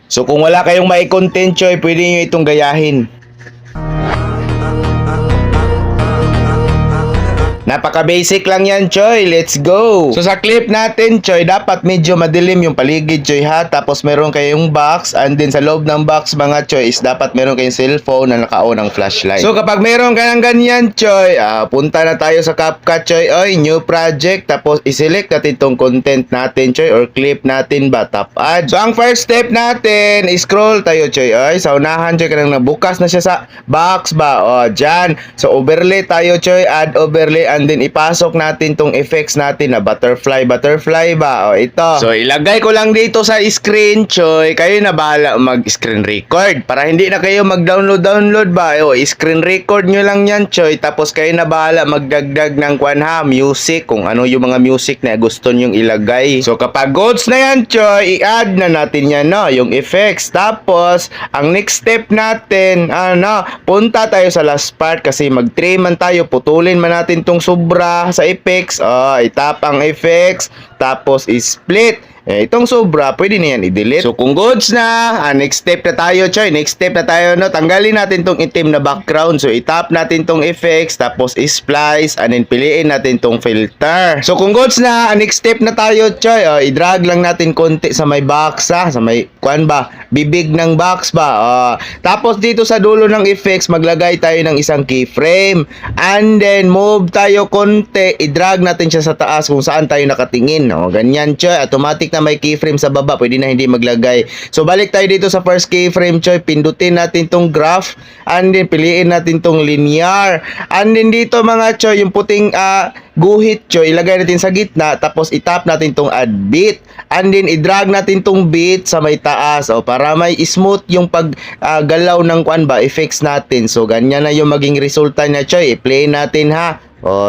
So kung wala kayong may content, Choy, pwede nyo itong gayahin. Napaka-basic lang yan, Choy. Let's go! So sa clip natin, Choy, dapat medyo madilim yung paligid, Choy, ha? Tapos meron kayong box, and then sa loob ng box, mga Choy, is dapat meron kayong cellphone na naka-on ng flashlight. So kapag meron ka ng ganyan, Choy, punta na tayo sa CapCut, Choy. Oy, new project. Tapos iselect natin itong content natin, Choy, or clip natin ba? Tap add. So ang first step natin, scroll tayo, Choy. Oy, sa unahan, Choy, kanang nabukas na siya sa box ba? O, dyan. So overlay tayo, Choy. Add overlay. And then ipasok natin tong effects natin na butterfly ba? O ito. So ilagay ko lang dito sa screen, Choy. Kayo na bahala mag-screen record para hindi na kayo mag-download ba. O screen record nyo lang yan, Choy. Tapos kayo na bahala magdagdag ng music, kung ano yung mga music na gusto nyong ilagay. So kapag goods na yan, Choy, i-add na natin yan, no, yung effects. Tapos ang next step natin, punta tayo sa last part kasi mag-trim man tayo, putulin man natin tong sobra sa effects. Itap ang effects, tapos i-split. Itong sobra, pwede na yan i-delete. So kung goods na, next step na tayo, Choy. Next step na tayo, no? Tanggalin natin tong itim na background. So itap natin tong effects, tapos i-splice, and then piliin natin tong filter. So kung goods na, next step na tayo, Choy. I-drag lang natin konti sa may box, sa may, bibig ng box ba. Tapos dito sa dulo ng effects, maglagay tayo ng isang keyframe. And then move tayo konti, i-drag natin siya sa taas kung saan tayo nakatingin. Ganyan, Choy. Automatic na may keyframe sa baba, pwede na hindi maglagay. So balik tayo dito sa first keyframe, Choy. Pindutin natin tong graph, and then piliin natin tong linear. And then dito, mga Choy, yung puting guhit, Choy, ilagay natin sa gitna, tapos itap natin tong add beat, and then i-drag natin tong beat sa may taas, para may smooth yung paggalaw ng effects natin. So ganyan na yung maging resulta niya, Choy. I-play natin, ha.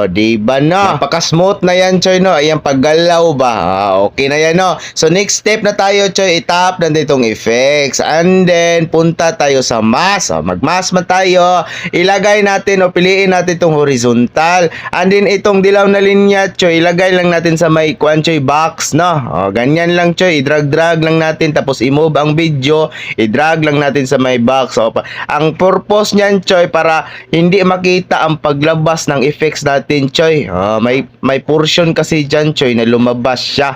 Diba, no? Napaka-smooth na yan, Choy, no? Ayan, paggalaw ba? Okay na yan, no? So, next step na tayo, Choy. Itap na ditong effects. And then, punta tayo sa mask. Mag-mask man tayo. Ilagay natin, piliin natin itong horizontal. And then, itong dilaw na linya, Choy, ilagay lang natin sa may, Choy, box, no? Ganyan lang, Choy. I-drag-drag lang natin. Tapos, i-move ang video. I-drag lang natin sa may box. Ang purpose niyan, Choy, para hindi makita ang paglabas ng effects natin, Choy. May portion kasi dyan, Choy, na lumabas siya.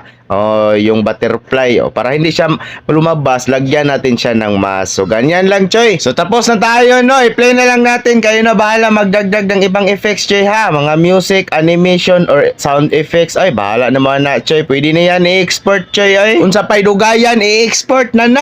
Yung butterfly. Para hindi siya lumabas, lagyan natin siya ng mask. So, ganyan lang, Choy. So, tapos na tayo, no? I-play na lang natin. Kayo na bahala magdagdag ng ibang effects, Choy, ha? Mga music, animation, or sound effects. Ay, bahala naman na, Choy. Pwede na yan i-export, Choy. Unsa pa'y dugayan, i-export na.